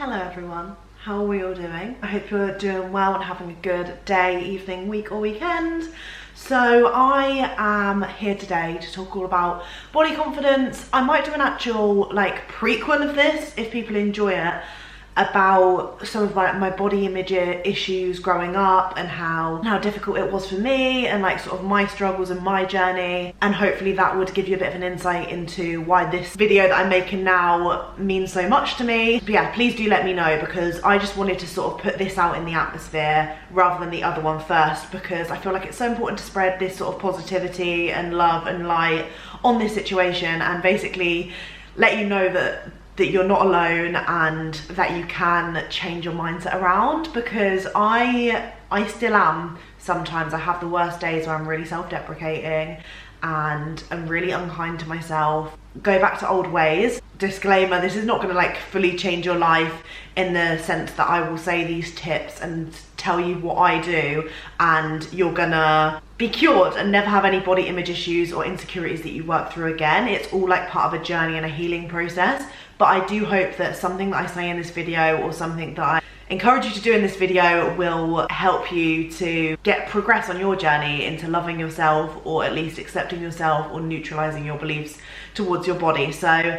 Hello everyone, how are we all doing? I hope you're doing well and having a good day, evening, week or weekend. So I am here today to talk all about body confidence. I might do an actual prequel of this if people enjoy it, about some of my body image issues growing up and how difficult it was for me and sort of my struggles and my journey, and hopefully that would give you a bit of an insight into why this video that I'm making now means so much to me. But yeah, please do let me know, because I just wanted to sort of put this out in the atmosphere rather than the other one first, because I feel like it's so important to spread this sort of positivity and love and light on this situation, and basically let you know that you're not alone and that you can change your mindset around, because I still am sometimes. I have the worst days where I'm really self-deprecating and I'm really unkind to myself. Go back to old ways. Disclaimer, this is not going to fully change your life in the sense that I will say these tips and tell you what I do and you're gonna be cured and never have any body image issues or insecurities that you work through again. It's all part of a journey and a healing process. But I do hope that something that I say in this video, or something that I encourage you to do in this video, will help you to progress on your journey into loving yourself, or at least accepting yourself, or neutralizing your beliefs towards your body. So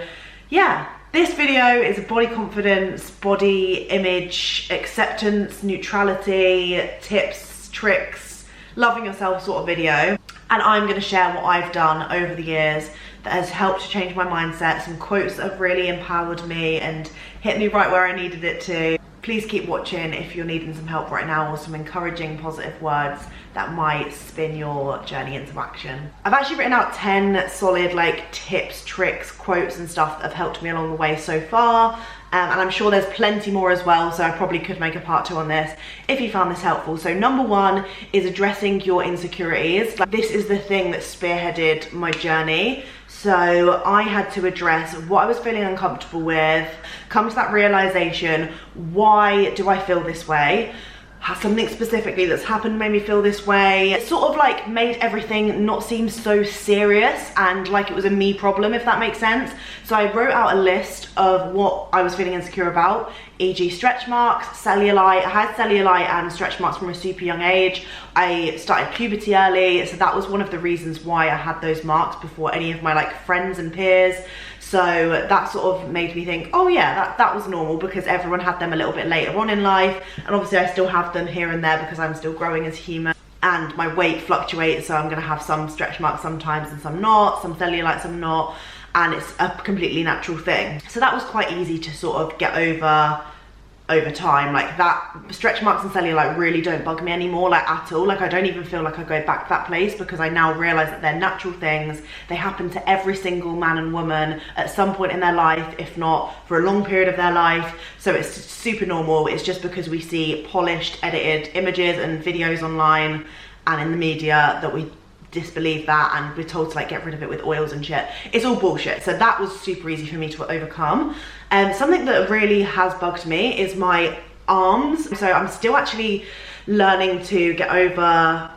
yeah, this video is a body confidence, body image, acceptance, neutrality, tips, tricks, loving yourself sort of video. And I'm going to share what I've done over the years that has helped to change my mindset, some quotes that have really empowered me and hit me right where I needed it to. Please keep watching if you're needing some help right now, or some encouraging positive words that might spin your journey into action. I've actually written out 10 solid tips, tricks, quotes and stuff that have helped me along the way so far. And I'm sure there's plenty more as well, so I probably could make a part 2 on this if you found this helpful. So number 1 is addressing your insecurities. This is the thing that spearheaded my journey. So I had to address what I was feeling uncomfortable with, come to that realization, why do I feel this way? Has something specifically that's happened made me feel this way? It sort of made everything not seem so serious and like it was a me problem, if that makes sense. So I wrote out a list of what I was feeling insecure about, e.g. stretch marks, cellulite. I had cellulite and stretch marks from a super young age. I started puberty early, so that was one of the reasons why I had those marks before any of my friends and peers. So that sort of made me think, oh yeah, that was normal, because everyone had them a little bit later on in life. And obviously I still have them here and there because I'm still growing as a human and my weight fluctuates. So I'm gonna have some stretch marks sometimes and some not, some cellulite, some not. And it's a completely natural thing. So that was quite easy to sort of get over time. That stretch marks and cellulite really don't bug me anymore at all. I don't even feel like I go back to that place, because I now realize that they're natural things. They happen to every single man and woman at some point in their life, if not for a long period of their life. So it's super normal. It's just because we see polished, edited images and videos online and in the media that we disbelieve that, and we're told to get rid of it with oils and shit. It's all bullshit. So that was super easy for me to overcome. And something that really has bugged me is my arms. So I'm still actually learning to get over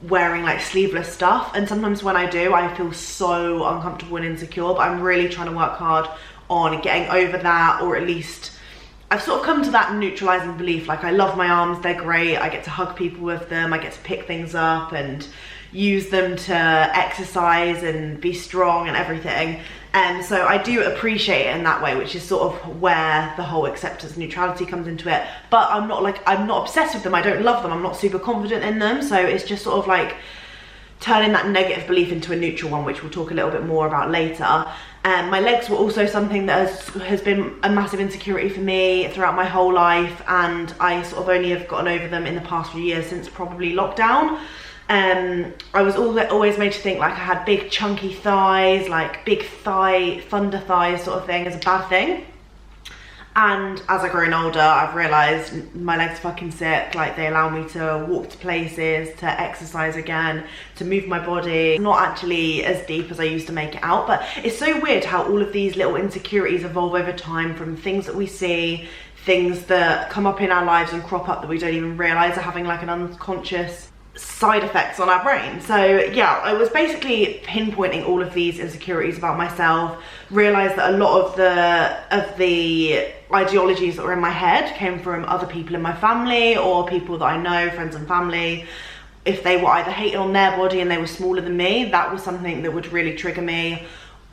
wearing sleeveless stuff, and sometimes when I do, I feel so uncomfortable and insecure, but I'm really trying to work hard on getting over that, or at least I've sort of come to that neutralizing belief. I love my arms, they're great, I get to hug people with them, I get to pick things up and use them to exercise and be strong and everything. And so I do appreciate it in that way, which is sort of where the whole acceptance neutrality comes into it. But I'm not obsessed with them, I don't love them, I'm not super confident in them. So it's just sort of turning that negative belief into a neutral one, which we'll talk a little bit more about later. My legs were also something that has been a massive insecurity for me throughout my whole life, and I sort of only have gotten over them in the past few years, since probably lockdown. I was always made to think I had big chunky thighs, big thigh, thunder thighs sort of thing is a bad thing. And as I've grown older, I've realised my legs fucking sick. They allow me to walk to places, to exercise again, to move my body. Not actually as deep as I used to make it out, but it's so weird how all of these little insecurities evolve over time, from things that we see, things that come up in our lives and crop up that we don't even realise are having an unconscious side effects on our brain. So yeah, I was basically pinpointing all of these insecurities about myself, realized that a lot of the ideologies that were in my head came from other people in my family or people that I know, friends and family. If they were either hating on their body and they were smaller than me, that was something that would really trigger me.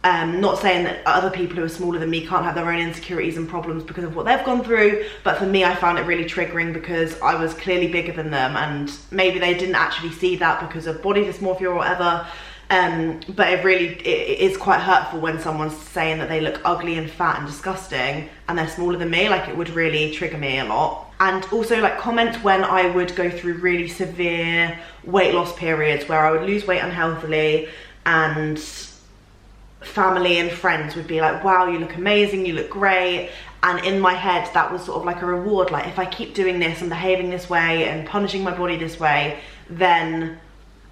Not saying that other people who are smaller than me can't have their own insecurities and problems because of what they've gone through, but for me I found it really triggering because I was clearly bigger than them, and maybe they didn't actually see that because of body dysmorphia or whatever, but it is quite hurtful when someone's saying that they look ugly and fat and disgusting and they're smaller than me. Like, it would really trigger me a lot. And also like comments when I would go through really severe weight loss periods where I would lose weight unhealthily, and family and friends would be like, wow, you look amazing, you look great. And in my head that was sort of like a reward, like if I keep doing this and behaving this way and punishing my body this way, then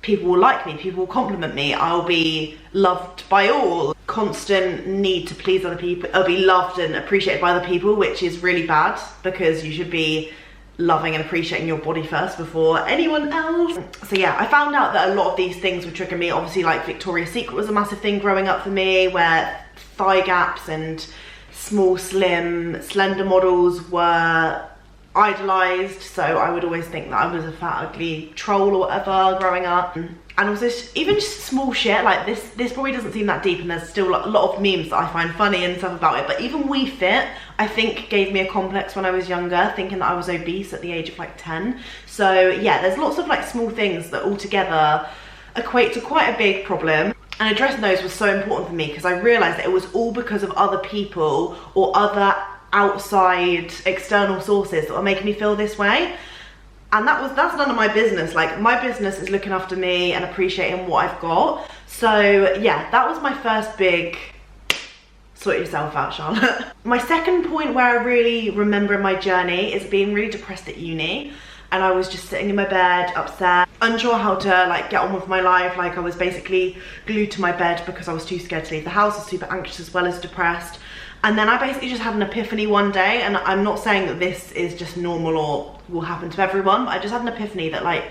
people will like me, people will compliment me, I'll be loved by all. Constant need to please other people, I'll be loved and appreciated by other people, which is really bad because you should be loving and appreciating your body first before anyone else. So yeah, I found out that a lot of these things would trigger me. Obviously, like Victoria's Secret was a massive thing growing up for me, where thigh gaps and small, slim, slender models were idolized. So I would always think that I was a fat, ugly troll or whatever growing up. And also even just small shit like this probably doesn't seem that deep, and there's still a lot of memes that I find funny and stuff about it, but even We Fit, I think, gave me a complex when I was younger, thinking that I was obese at the age of like 10. So yeah, there's lots of like small things that all together equate to quite a big problem. And addressing those was so important for me because I realized that it was all because of other people or other outside external sources that were making me feel this way. And that's none of my business. Like, my business is looking after me and appreciating what I've got. So yeah, that was my first big sort yourself out, Charlotte. My second point where I really remember in my journey is being really depressed at uni. And I was just sitting in my bed, upset, unsure how to like get on with my life. Like, I was basically glued to my bed because I was too scared to leave the house. I was super anxious as well as depressed. And then I basically just had an epiphany one day, and I'm not saying that this is just normal or will happen to everyone, but I just had an epiphany that like,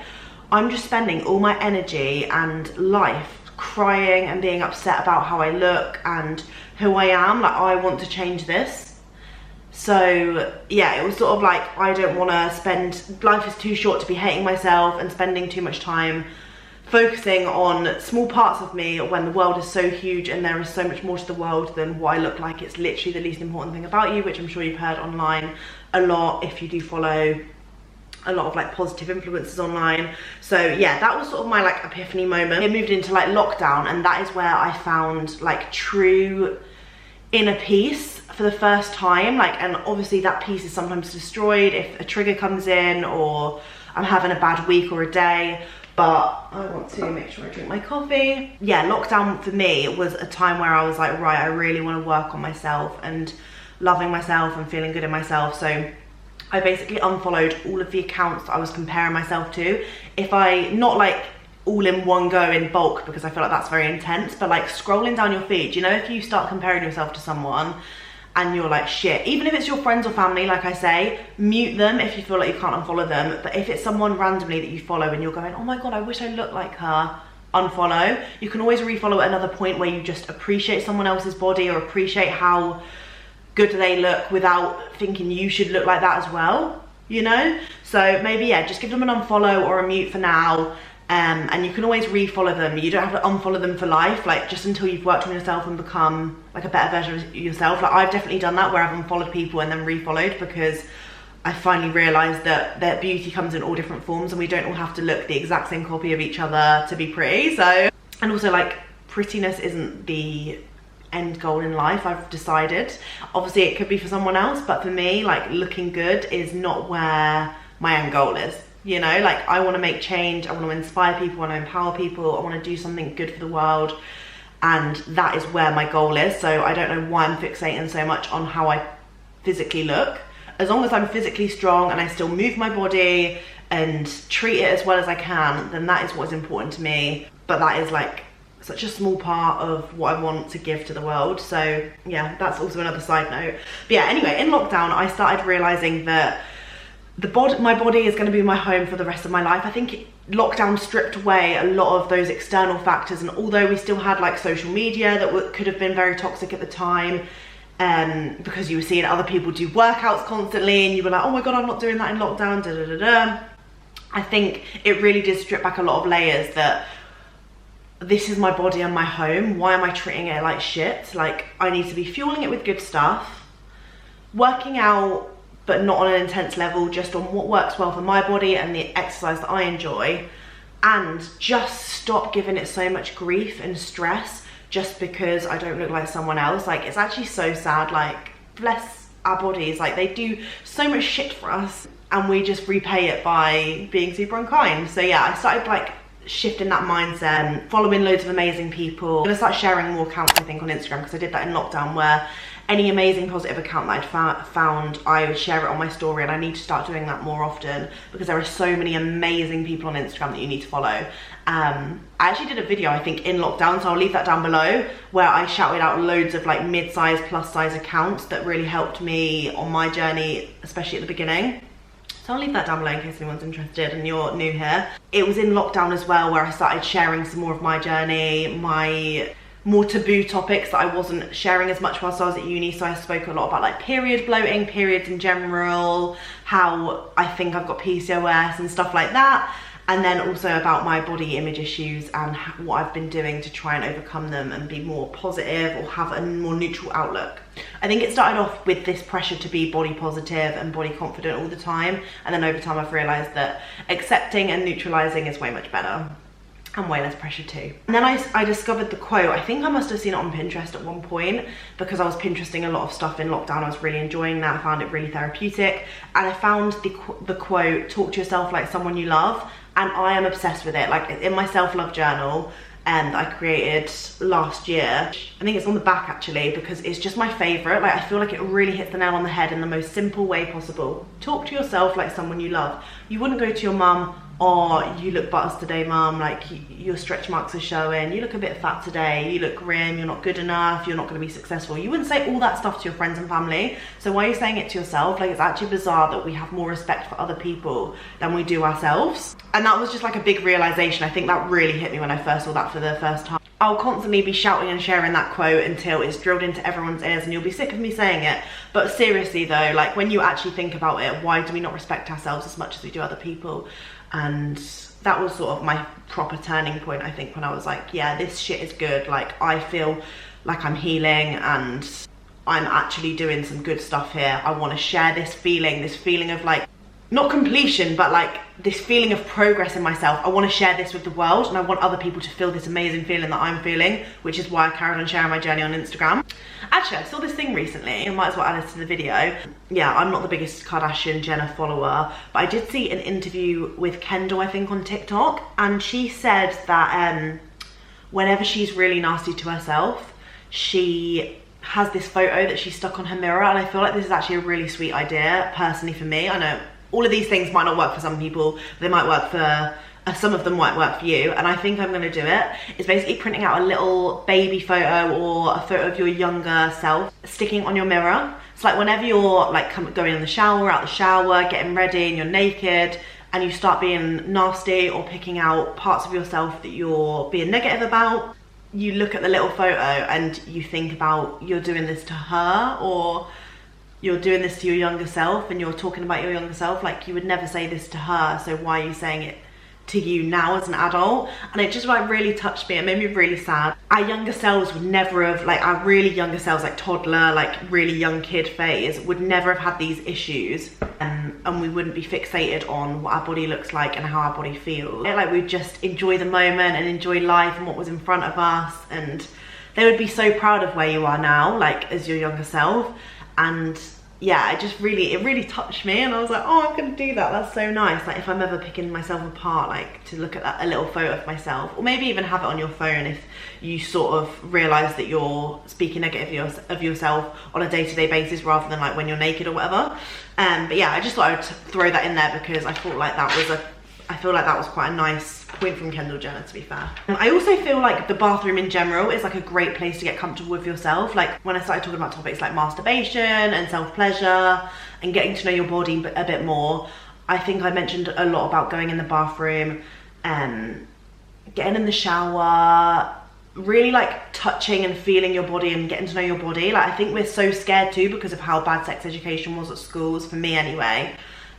I'm just spending all my energy and life crying and being upset about how I look and who I am. Like, I want to change this. So yeah, it was sort of like, I don't want to spend, life is too short to be hating myself and spending too much time focusing on small parts of me when the world is so huge and there is so much more to the world than what I look like. It's literally the least important thing about you, which I'm sure you've heard online a lot if you do follow a lot of like positive influences online. So yeah, that was sort of my like epiphany moment. It moved into like lockdown, and that is where I found like true inner peace for the first time. Like, and obviously that peace is sometimes destroyed if a trigger comes in or I'm having a bad week or a day. But I want to make sure I drink my coffee. Yeah, lockdown for me was a time where I was like, right, I really want to work on myself and loving myself and feeling good in myself. So I basically unfollowed all of the accounts that I was comparing myself to. If I, not like all in one go in bulk, because I feel like that's very intense, but like scrolling down your feed, you know, if you start comparing yourself to someone and you're like, shit, even if it's your friends or family, like I say, mute them if you feel like you can't unfollow them. But if it's someone randomly that you follow and you're going, oh my God, I wish I looked like her, unfollow. You can always refollow at another point where you just appreciate someone else's body or appreciate how good they look without thinking you should look like that as well, you know? So maybe, yeah, just give them an unfollow or a mute for now. And you can always refollow them. You don't have to unfollow them for life, like just until you've worked on yourself and become like a better version of yourself. Like, I've definitely done that where I've unfollowed people and then refollowed, because I finally realized that beauty comes in all different forms and we don't all have to look the exact same copy of each other to be pretty. So, and also like, prettiness isn't the end goal in life, I've decided. Obviously it could be for someone else, but for me, like, looking good is not where my end goal is. You know, like, I want to make change, I want to inspire people, I want to empower people, I want to do something good for the world, and that is where my goal is. So I don't know why I'm fixating so much on how I physically look. As long as I'm physically strong and I still move my body and treat it as well as I can, then that is what is important to me. But that is like such a small part of what I want to give to the world. So yeah, that's also another side note. But yeah, anyway, in lockdown I started realizing that my body is going to be my home for the rest of my life. I think lockdown stripped away a lot of those external factors, and although we still had like social media that could have been very toxic at the time, because you were seeing other people do workouts constantly and you were like, oh my god, I'm not doing that in lockdown, da da da da. I think it really did strip back a lot of layers that this is my body and my home. Why am I treating it like shit? Like, I need to be fueling it with good stuff, working out, but not on an intense level, just on what works well for my body and the exercise that I enjoy, and just stop giving it so much grief and stress just because I don't look like someone else. Like, it's actually so sad. Like, bless our bodies, like they do so much shit for us and we just repay it by being super unkind. So yeah, I started like shifting that mindset, following loads of amazing people. I'm gonna start sharing more accounts, I think, on Instagram, because I did that in lockdown, where any amazing positive account that I'd found, I would share it on my story, and I need to start doing that more often because there are so many amazing people on Instagram that you need to follow. I actually did a video, I think, in lockdown, so I'll leave that down below, where I shouted out loads of like mid-size, plus-size accounts that really helped me on my journey, especially at the beginning. So I'll leave that down below in case anyone's interested and you're new here. It was in lockdown as well where I started sharing some more of my journey, my more taboo topics that I wasn't sharing as much whilst I was at uni. So I spoke a lot about like period bloating, periods in general, how I think I've got PCOS and stuff like that. And then also about my body image issues and what I've been doing to try and overcome them and be more positive or have a more neutral outlook. I think it started off with this pressure to be body positive and body confident all the time. And then over time I've realised that accepting and neutralising is way much better. And way less pressure too. And then I discovered the quote. I think I must have seen it on Pinterest at one point because I was Pinteresting a lot of stuff in lockdown. I was really enjoying that. I found it really therapeutic. And I found the quote, talk to yourself like someone you love. And I am obsessed with it. Like, in my self-love journal that I created last year. I think it's on the back actually because it's just my favourite. Like, I feel like it really hits the nail on the head in the most simple way possible. Talk to yourself like someone you love. You wouldn't go to your mum, oh, you look butters today, mum, like your stretch marks are showing, you look a bit fat today, you look grim, you're not good enough, you're not going to be successful. You wouldn't say all that stuff to your friends and family. So why are you saying it to yourself? Like, it's actually bizarre that we have more respect for other people than we do ourselves. And that was just like a big realization. I think that really hit me when I first saw that for the first time. I'll constantly be shouting and sharing that quote until it's drilled into everyone's ears and you'll be sick of me saying it. But seriously though, like, when you actually think about it, why do we not respect ourselves as much as we do other people? And that was sort of my proper turning point, I think, when I was like, yeah, this shit is good. Like, I feel like I'm healing and I'm actually doing some good stuff here. I want to share this feeling of like, not completion, but like this feeling of progress in myself. I want to share this with the world and I want other people to feel this amazing feeling that I'm feeling, which is why I carried on sharing my journey on Instagram. Actually, I saw this thing recently, I might as well add it to the video. Yeah, I'm not the biggest Kardashian Jenner follower, but I did see an interview with Kendall, I think, on TikTok, and she said that whenever she's really nasty to herself, she has this photo that she stuck on her mirror, and I feel like this is actually a really sweet idea, personally for me. I know all of these things might not work for some people, but they might work for, some of them might work for you, and I think I'm gonna do it. It's basically printing out a little baby photo or a photo of your younger self, sticking on your mirror. It's like whenever you're like going in the shower, out the shower, getting ready, and you're naked, and you start being nasty or picking out parts of yourself that you're being negative about, you look at the little photo and you think about, you're doing this to her, or you're doing this to your younger self, and you're talking about your younger self. Like, you would never say this to her, so why are you saying it to you now as an adult? And it just like really touched me. It made me really sad. Our younger selves would never have, like our really younger selves, like toddler, like really young kid phase, would never have had these issues, and we wouldn't be fixated on what our body looks like and how our body feels. Like, we'd just enjoy the moment and enjoy life and what was in front of us, and they would be so proud of where you are now, like as your younger self. And yeah, it really touched me, and I was like, oh, I'm gonna do that. That's so nice. Like, if I'm ever picking myself apart, like to look at that, a little photo of myself, or maybe even have it on your phone if you sort of realize that you're speaking negatively of yourself on a day-to-day basis rather than like when you're naked or whatever. But yeah, I just thought I would throw that in there because I feel like that was quite a nice point from Kendall Jenner, to be fair. I also feel like the bathroom in general is like a great place to get comfortable with yourself. Like, when I started talking about topics like masturbation and self-pleasure and getting to know your body a bit more, I think I mentioned a lot about going in the bathroom, getting in the shower, really like touching and feeling your body and getting to know your body. Like I think we're so scared too because of how bad sex education was at schools, for me anyway.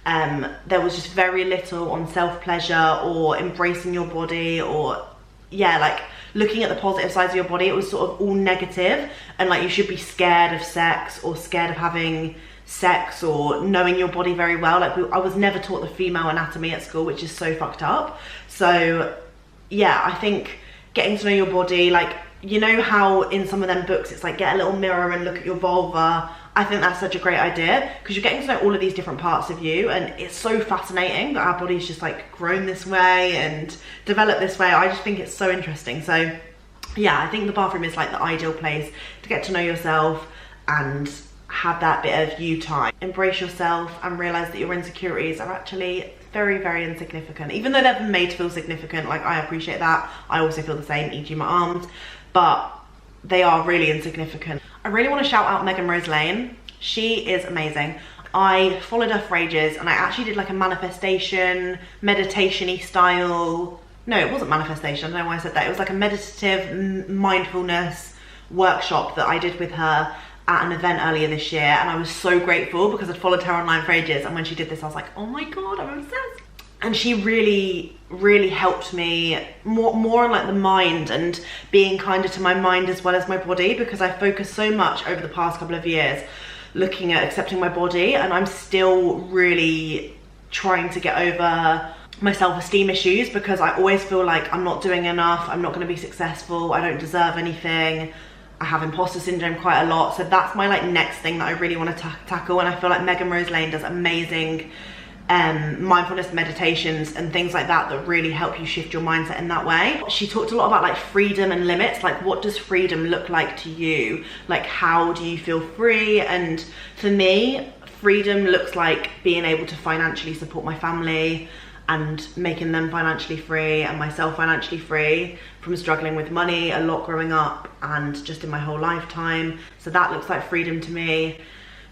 There was just very little on self-pleasure or embracing your body, or yeah, like looking at the positive sides of your body. It was sort of all negative, and like you should be scared of sex or scared of having sex or knowing your body very well. Like I was never taught the female anatomy at school, which is so fucked up. So yeah, I think getting to know your body, like, you know how in some of them books it's like get a little mirror and look at your vulva. I think that's such a great idea because you're getting to know all of these different parts of you, and it's so fascinating that our body's just like grown this way and developed this way. I just think it's so interesting. So yeah, I think the bathroom is like the ideal place to get to know yourself and have that bit of you time. Embrace yourself and realize that your insecurities are actually very, very insignificant, even though they've been made to feel significant. Like I appreciate that. I also feel the same, e.g. my arms, but they are really insignificant. I really want to shout out Megan Rose Lane. She is amazing. I followed her for ages, and I actually did like a manifestation, meditation-y style. No, it wasn't manifestation. I don't know why I said that. It was like a meditative mindfulness workshop that I did with her at an event earlier this year, and I was so grateful because I'd followed her online for ages, and when she did this I was like, oh my god, I'm obsessed. And she really helped me more on like the mind and being kinder to my mind as well as my body, because I focused so much over the past couple of years looking at accepting my body, and I'm still really trying to get over my self-esteem issues because I always feel like I'm not doing enough, I'm not going to be successful, I don't deserve anything. I have imposter syndrome quite a lot, so that's my like next thing that I really want to tackle. And I feel like Megan Rose Lane does amazing mindfulness meditations and things like that that really help you shift your mindset in that way. She talked a lot about like freedom and limits, like what does freedom look like to you? Like how do you feel free? And for me, freedom looks like being able to financially support my family and making them financially free and myself financially free from struggling with money a lot growing up and just in my whole lifetime. So that looks like freedom to me.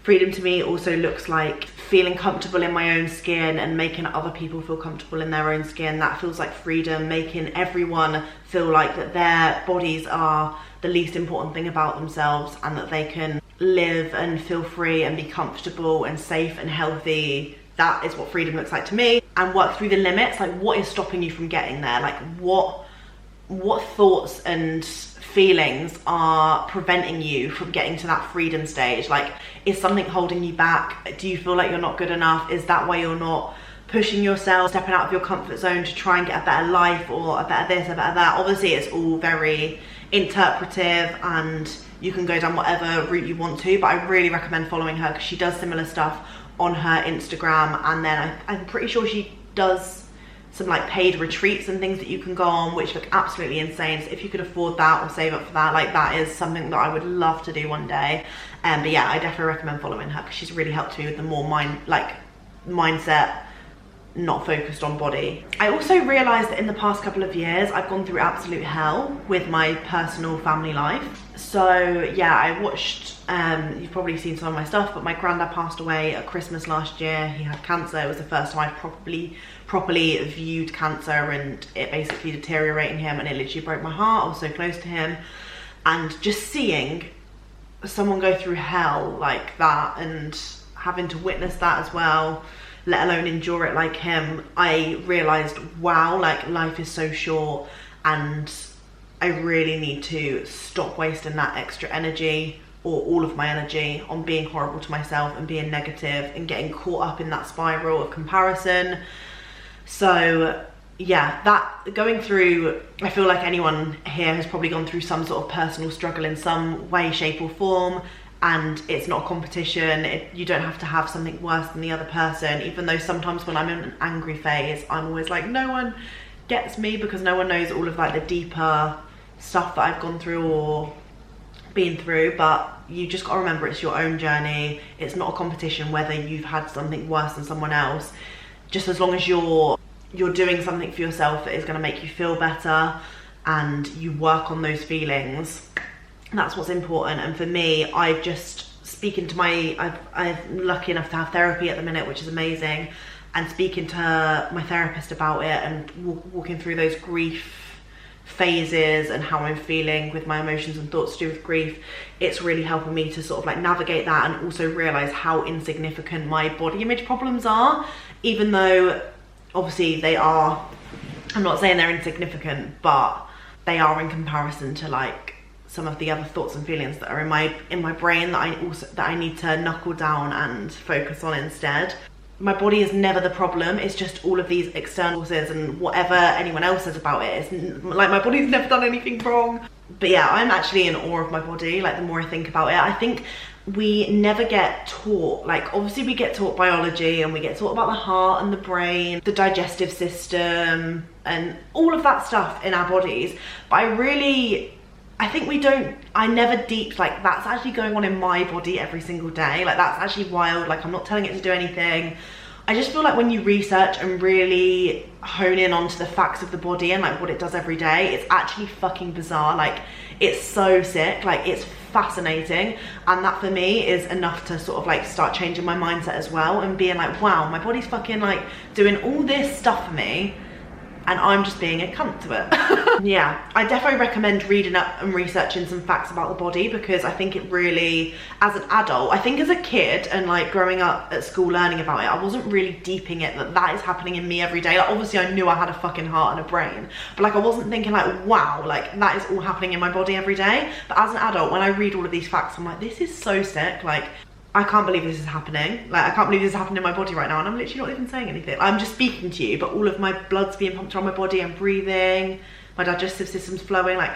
Freedom to me also looks like feeling comfortable in my own skin and making other people feel comfortable in their own skin. That feels like freedom, making everyone feel like that their bodies are the least important thing about themselves and that they can live and feel free and be comfortable and safe and healthy. That is what freedom looks like to me. And work through the limits, like what is stopping you from getting there? Like what thoughts and feelings are preventing you from getting to that freedom stage? Like, is something holding you back? Do you feel like you're not good enough? Is that why you're not pushing yourself, stepping out of your comfort zone to try and get a better life or a better this, a better that? Obviously it's all very interpretive and you can go down whatever route you want to, but I really recommend following her because she does similar stuff on her Instagram. And then I'm pretty sure she does some like paid retreats and things that you can go on, which look absolutely insane. So if you could afford that or save up for that, like that is something that I would love to do one day. But yeah, I definitely recommend following her because she's really helped me with the more mindset, not focused on body. I also realized that in the past couple of years I've gone through absolute hell with my personal family life. So yeah, I watched, you've probably seen some of my stuff, but my granddad passed away at Christmas last year. He had cancer. It was the first time I've properly viewed cancer and it basically deteriorating him, and it literally broke my heart. I was so close to him, and just seeing someone go through hell like that and having to witness that as well, let alone endure it like him, I realized, wow, like life is so short and I really need to stop wasting that extra energy or all of my energy on being horrible to myself and being negative and getting caught up in that spiral of comparison. So yeah, that going through, I feel like anyone here has probably gone through some sort of personal struggle in some way, shape or form. And it's not a competition. You don't have to have something worse than the other person, even though sometimes when I'm in an angry phase, I'm always like, no one gets me, because no one knows all of like the deeper stuff that I've gone through or been through. But you just got to remember it's your own journey. It's not a competition whether you've had something worse than someone else. Just as long as you're doing something for yourself that is going to make you feel better and you work on those feelings, that's what's important. And for me, I've just I'm lucky enough to have therapy at the minute, which is amazing. and speaking to my therapist about it and walking through those grief phases and how I'm feeling with my emotions and thoughts to do with grief, it's really helping me to sort of like navigate that and also realize how insignificant my body image problems are, even though obviously they are. I'm not saying they're insignificant, but they are in comparison to like some of the other thoughts and feelings that are in my brain that I need to knuckle down and focus on instead. My body is never the problem, it's just all of these external forces and whatever anyone else says about it. It's like my body's never done anything wrong. But yeah, I'm actually in awe of my body, like the more I think about it. I think we never get taught, like obviously we get taught biology and we get taught about the heart and the brain, the digestive system and all of that stuff in our bodies. But I think I never deep, like that's actually going on in my body every single day. Like that's actually wild. Like I'm not telling it to do anything. I just feel like when you research and really hone in onto the facts of the body and like what it does every day, it's actually fucking bizarre. Like it's so sick, like it's fascinating. And that for me is enough to sort of like start changing my mindset as well and being like, wow, my body's fucking like doing all this stuff for me and I'm just being a cunt to it. Yeah, I definitely recommend reading up and researching some facts about the body, because I think it really, as an adult, I think as a kid and like growing up at school learning about it, I wasn't really deeping it that is happening in me every day. Like obviously I knew I had a fucking heart and a brain, but like I wasn't thinking like, wow, like that is all happening in my body every day. But as an adult, when I read all of these facts, I'm like, this is so sick. Like I can't believe this is happening. Like I can't believe this is happening in my body right now, and I'm literally not even saying anything. I'm just speaking to you, but all of my blood's being pumped around my body, I'm breathing, my digestive system's flowing, like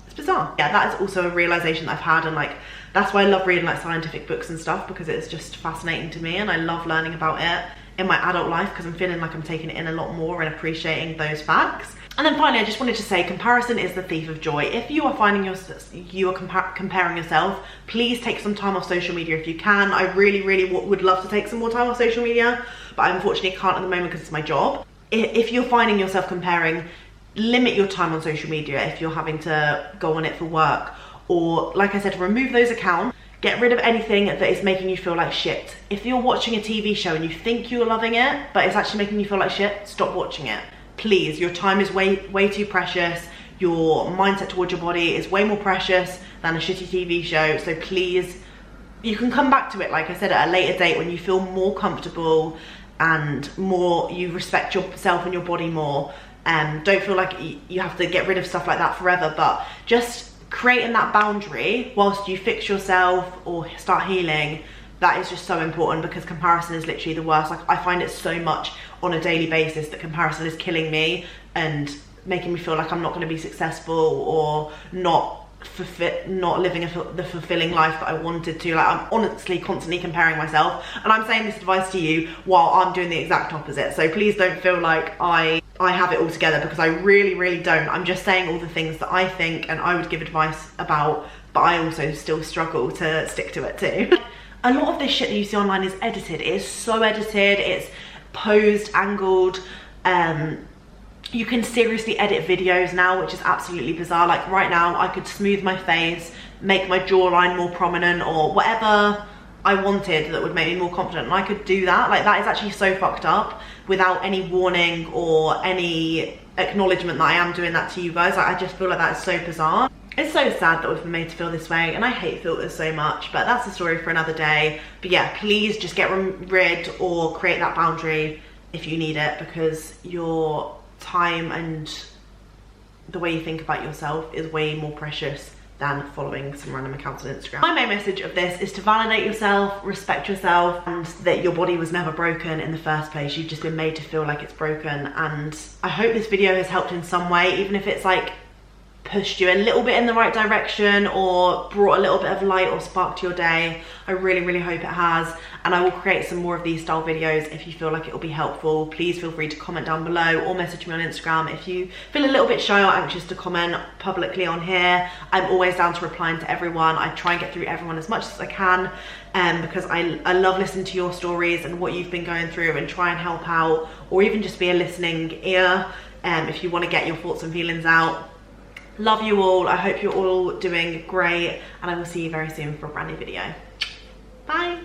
it's bizarre. Yeah, that is also a realization that I've had, and like that's why I love reading like scientific books and stuff, because it's just fascinating to me and I love learning about it in my adult life, because I'm feeling like I'm taking it in a lot more and appreciating those facts. And then finally, I just wanted to say, comparison is the thief of joy. If you are finding you are comparing yourself, please take some time off social media if you can. I really would love to take some more time off social media, but I unfortunately can't at the moment because it's my job. If you're finding yourself comparing, limit your time on social media if you're having to go on it for work. Or like I said, remove those accounts. Get rid of anything that is making you feel like shit. If you're watching a TV show and you think you're loving it, but it's actually making you feel like shit, stop watching it. Please, your time is way too precious. Your mindset towards your body is way more precious than a shitty TV show. So please, you can come back to it, like I said, at a later date when you feel more comfortable and more, you respect yourself and your body more. Don't feel like you have to get rid of stuff like that forever, but just creating that boundary whilst you fix yourself or start healing, that is just so important, because comparison is literally the worst. Like I find it so much on a daily basis that comparison is killing me and making me feel like I'm not going to be successful or not living the fulfilling life that I wanted to. Like I'm honestly constantly comparing myself, and I'm saying this advice to you while I'm doing the exact opposite. So please don't feel like I have it all together, because I really don't. I'm just saying all the things that I think and I would give advice about, but I also still struggle to stick to it too. A lot of this shit that you see online is edited. It is so edited, it's posed, angled. You can seriously edit videos now, which is absolutely bizarre. Like right now, I could smooth my face, make my jawline more prominent, or whatever I wanted that would make me more confident, and I could do that. Like that is actually so fucked up without any warning or any acknowledgement that I am doing that to you guys. Like, I just feel like that is so bizarre. It's so sad that we've been made to feel this way, and I hate filters so much, but that's a story for another day. But yeah, please just get rid or create that boundary if you need it, because your time and the way you think about yourself is way more precious than following some random accounts on Instagram. My main message of this is to validate yourself, respect yourself, and that your body was never broken in the first place. You've just been made to feel like it's broken. And I hope this video has helped in some way, even if it's like pushed you a little bit in the right direction or brought a little bit of light or spark to your day. I really hope it has, and I will create some more of these style videos if you feel like it will be helpful. Please feel free to comment down below or message me on Instagram if you feel a little bit shy or anxious to comment publicly on here. I'm always down to replying to everyone. I try and get through everyone as much as I can, because I love listening to your stories and what you've been going through, and try and help out, or even just be a listening ear if you want to get your thoughts and feelings out. Love you all. I hope you're all doing great, and I will see you very soon for a brand new video. Bye.